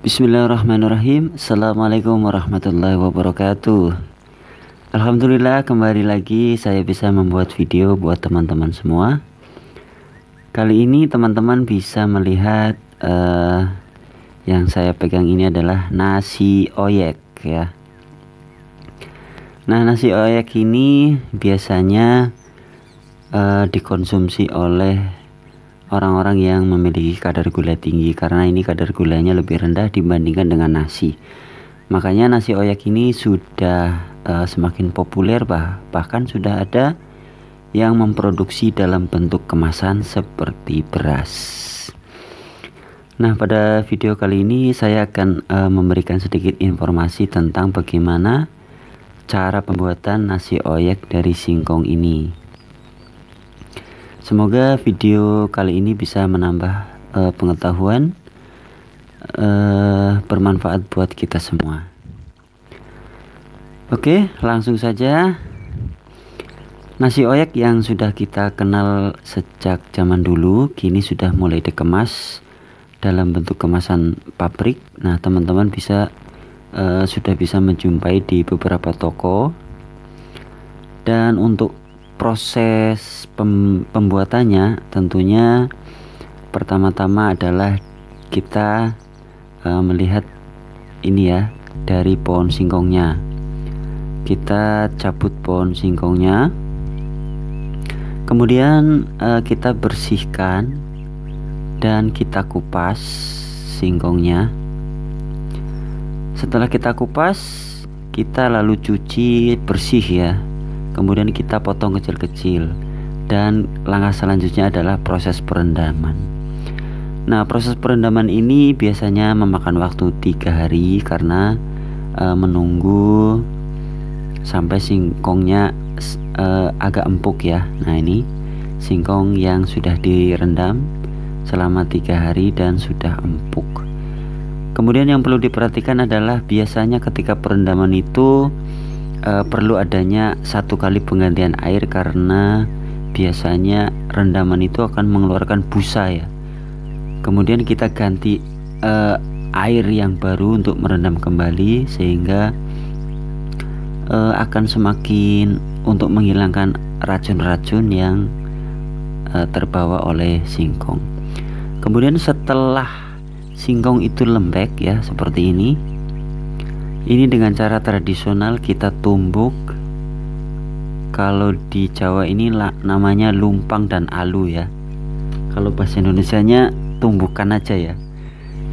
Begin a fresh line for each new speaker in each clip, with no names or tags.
Bismillahirrahmanirrahim. Assalamualaikum warahmatullahi wabarakatuh. Alhamdulillah, kembali lagi saya bisa membuat video buat teman-teman semua. Kali ini teman-teman bisa melihat yang saya pegang ini adalah nasi oyek ya. Nah, nasi oyek ini biasanya dikonsumsi oleh orang-orang yang memiliki kadar gula tinggi, karena ini kadar gulanya lebih rendah dibandingkan dengan nasi. Makanya nasi oyek ini sudah semakin populer, bahkan sudah ada yang memproduksi dalam bentuk kemasan seperti beras. Nah, pada video kali ini saya akan memberikan sedikit informasi tentang bagaimana cara pembuatan nasi oyek dari singkong ini. Semoga video kali ini bisa menambah pengetahuan, bermanfaat buat kita semua. Oke, langsung saja. Nasi oyek yang sudah kita kenal sejak zaman dulu kini sudah mulai dikemas dalam bentuk kemasan pabrik. Nah, teman-teman sudah bisa menjumpai di beberapa toko. Dan untuk proses pembuatannya tentunya pertama-tama adalah kita melihat ini ya, dari pohon singkongnya. Kita cabut pohon singkongnya, kemudian kita bersihkan dan kita kupas singkongnya. Setelah kita kupas, kita lalu cuci bersih ya. Kemudian kita potong kecil-kecil, dan langkah selanjutnya adalah proses perendaman. Nah, proses perendaman ini biasanya memakan waktu 3 hari karena menunggu sampai singkongnya agak empuk ya. Nah, ini singkong yang sudah direndam selama 3 hari dan sudah empuk. Kemudian yang perlu diperhatikan adalah biasanya ketika perendaman itu perlu adanya 1 kali penggantian air, karena biasanya rendaman itu akan mengeluarkan busa ya. Kemudian kita ganti air yang baru untuk merendam kembali, sehingga akan semakin untuk menghilangkan racun-racun yang terbawa oleh singkong. Kemudian setelah singkong itu lembek ya seperti ini dengan cara tradisional kita tumbuk. Kalau di Jawa ini namanya lumpang dan alu ya. Kalau bahasa Indonesianya tumbukan aja ya.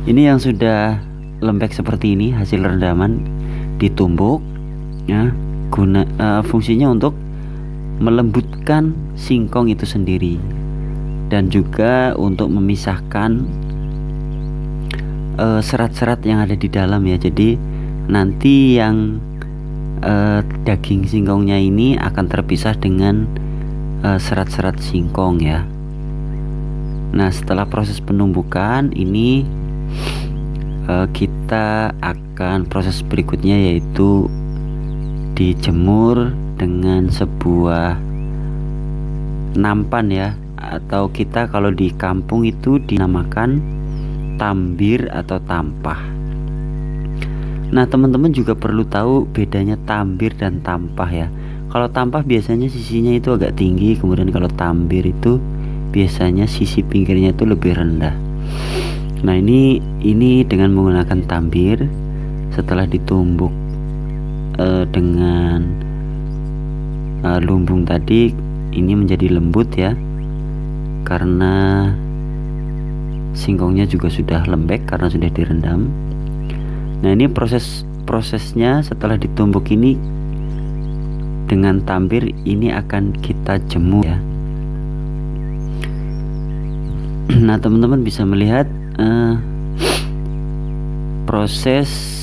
Ini yang sudah lembek seperti ini hasil rendaman ditumbuk ya, fungsinya untuk melembutkan singkong itu sendiri, dan juga untuk memisahkan serat-serat yang ada di dalam ya. Jadi nanti yang daging singkongnya ini akan terpisah dengan serat-serat singkong ya. Nah, setelah proses penumbukan ini kita akan proses berikutnya, yaitu dijemur dengan sebuah nampan ya, atau kita kalau di kampung itu dinamakan tambir atau tampah. Nah, teman-teman juga perlu tahu bedanya tambir dan tampah ya. Kalau tampah biasanya sisinya itu agak tinggi, kemudian kalau tambir itu biasanya sisi pinggirnya itu lebih rendah. Nah, ini dengan menggunakan tambir, setelah ditumbuk dengan lumbung tadi, ini menjadi lembut ya, karena singkongnya juga sudah lembek karena sudah direndam. Nah, ini prosesnya setelah ditumbuk ini dengan tambir ini akan kita jemur ya. Nah, teman-teman bisa melihat proses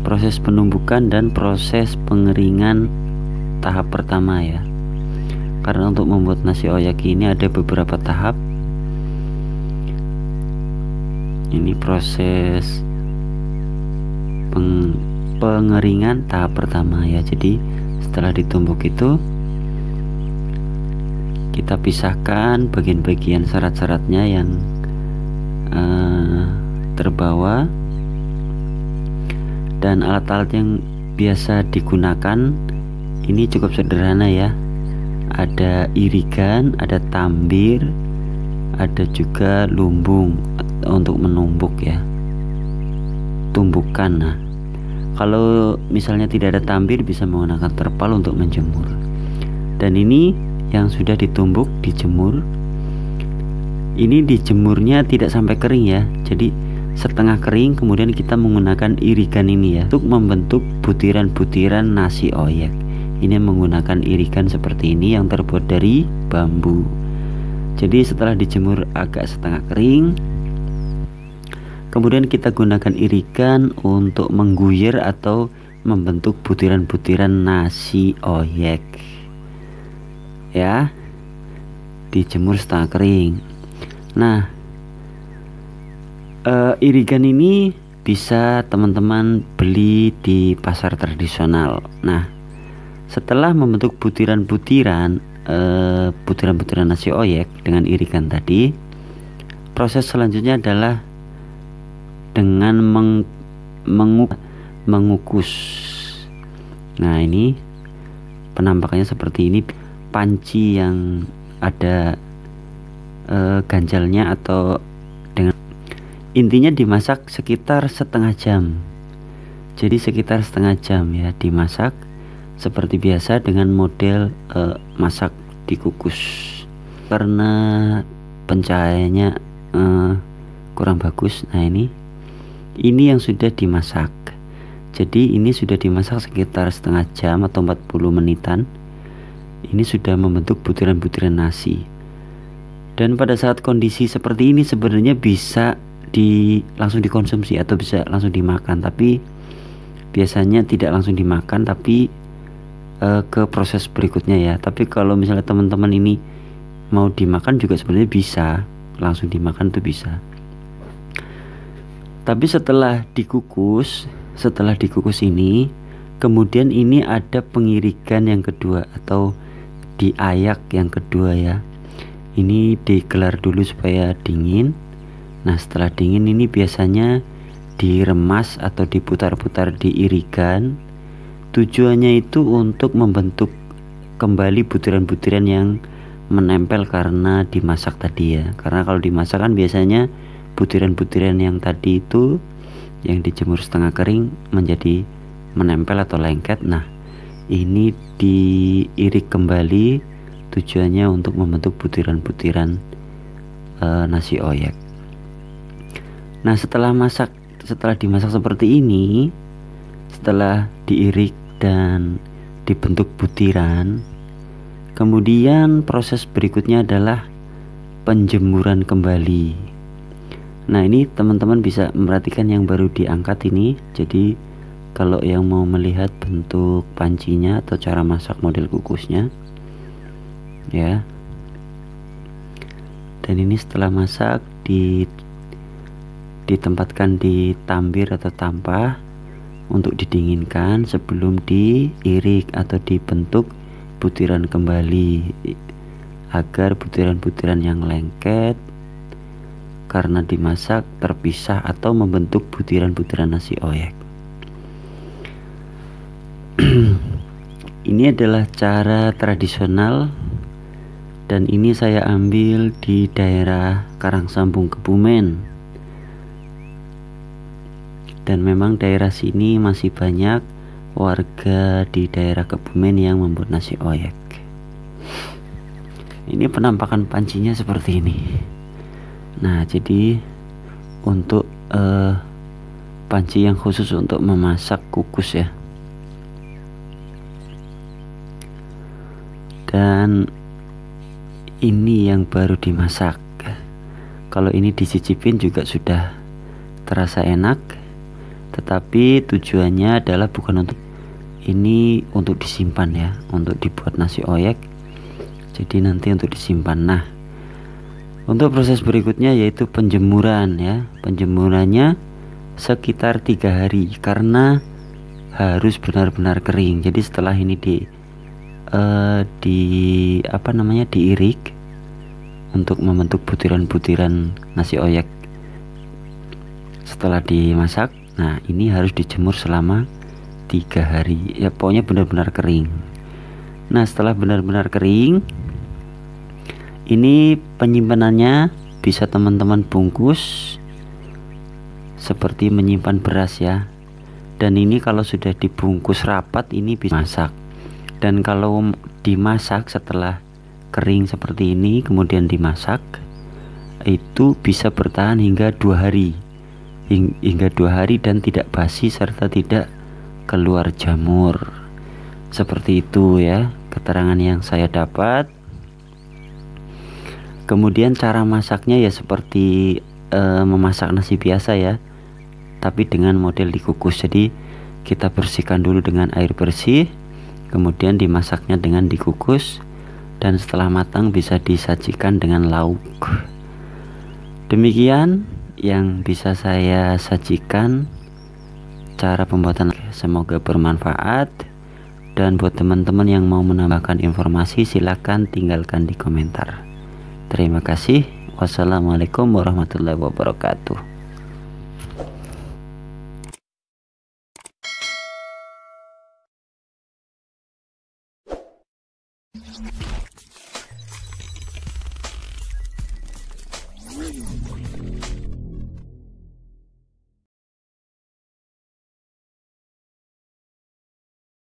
proses penumbukan dan proses pengeringan tahap pertama ya. Karena untuk membuat nasi oyek ini ada beberapa tahap. Ini proses pengeringan tahap pertama ya. Jadi setelah ditumbuk itu kita pisahkan bagian-bagian serat-seratnya yang terbawa, dan alat-alat yang biasa digunakan ini cukup sederhana ya. Ada irigan, ada tambir, ada juga lumbung untuk menumbuk ya, tumbukan. Nah, kalau misalnya tidak ada tambir bisa menggunakan terpal untuk menjemur. Dan ini yang sudah ditumbuk dijemur. Ini dijemurnya tidak sampai kering ya, jadi setengah kering, kemudian kita menggunakan irigan ini ya untuk membentuk butiran-butiran nasi oyek. Ini menggunakan irigan seperti ini yang terbuat dari bambu. Jadi setelah dijemur agak setengah kering, kemudian kita gunakan irigan untuk mengguyur atau membentuk butiran-butiran nasi oyek ya, dijemur setengah kering. Nah, irigan ini bisa teman-teman beli di pasar tradisional. Nah, setelah membentuk butiran-butiran nasi oyek dengan irigan tadi, proses selanjutnya adalah dengan mengukus. Nah, ini penampakannya seperti ini. Panci yang ada ganjalnya, atau dengan intinya dimasak sekitar setengah jam. Jadi sekitar setengah jam ya dimasak seperti biasa dengan model masak dikukus. Karena pencahayaannya kurang bagus. Nah, ini yang sudah dimasak. Jadi ini sudah dimasak sekitar setengah jam atau 40 menitan. Ini sudah membentuk butiran-butiran nasi. Dan pada saat kondisi seperti ini sebenarnya bisa langsung dikonsumsi atau bisa langsung dimakan, tapi biasanya tidak langsung dimakan, tapi ke proses berikutnya ya. Tapi kalau misalnya teman-teman ini mau dimakan juga sebenarnya bisa, langsung dimakan tuh bisa. Tapi setelah dikukus ini, kemudian ini ada pengirigan yang kedua atau diayak yang kedua ya. Ini digelar dulu supaya dingin. Nah, setelah dingin ini biasanya diremas atau diputar-putar di irigan. Tujuannya itu untuk membentuk kembali butiran-butiran yang menempel karena dimasak tadi ya. Karena kalau dimasak kan biasanya butiran-butiran yang tadi itu yang dijemur setengah kering menjadi menempel atau lengket. Nah, ini diirik kembali, tujuannya untuk membentuk butiran-butiran nasi oyek. Nah, setelah dimasak seperti ini, setelah diirik dan dibentuk butiran, kemudian proses berikutnya adalah penjemuran kembali. Nah, ini teman-teman bisa memperhatikan yang baru diangkat ini. Jadi kalau yang mau melihat bentuk pancinya atau cara masak model kukusnya ya. Dan ini setelah masak ditempatkan di tambir atau tampah untuk didinginkan sebelum diirik atau dibentuk butiran kembali, agar butiran-butiran yang lengket karena dimasak terpisah atau membentuk butiran-butiran nasi oyek. Ini adalah cara tradisional, dan ini saya ambil di daerah Karangsambung, Kebumen. Dan memang daerah sini masih banyak warga di daerah Kebumen yang membuat nasi oyek. Ini penampakan pancinya seperti ini. Nah, jadi untuk panci yang khusus untuk memasak kukus ya. Dan ini yang baru dimasak. Kalau ini dicicipin juga sudah terasa enak, tetapi tujuannya adalah bukan untuk ini, untuk disimpan ya, untuk dibuat nasi oyek. Jadi nanti untuk disimpan. Nah, untuk proses berikutnya yaitu penjemuran ya. Penjemurannya sekitar 3 hari, karena harus benar-benar kering. Jadi setelah ini diirik untuk membentuk butiran-butiran nasi oyek setelah dimasak. Nah, ini harus dijemur selama 3 hari ya, pokoknya benar-benar kering. Nah, setelah benar-benar kering, ini penyimpanannya bisa teman-teman bungkus seperti menyimpan beras ya. Dan ini kalau sudah dibungkus rapat, ini bisa masak. Dan kalau dimasak setelah kering seperti ini kemudian dimasak, itu bisa bertahan hingga 2 hari hingga 2 hari dan tidak basi serta tidak keluar jamur. Seperti itu ya keterangan yang saya dapat. Kemudian cara masaknya ya seperti memasak nasi biasa ya, tapi dengan model dikukus. Jadi kita bersihkan dulu dengan air bersih, kemudian dimasaknya dengan dikukus, dan setelah matang bisa disajikan dengan lauk. Demikian yang bisa saya sajikan cara pembuatan. Semoga bermanfaat, dan buat teman-teman yang mau menambahkan informasi silahkan tinggalkan di komentar. Terima kasih. Wassalamualaikum warahmatullahi wabarakatuh.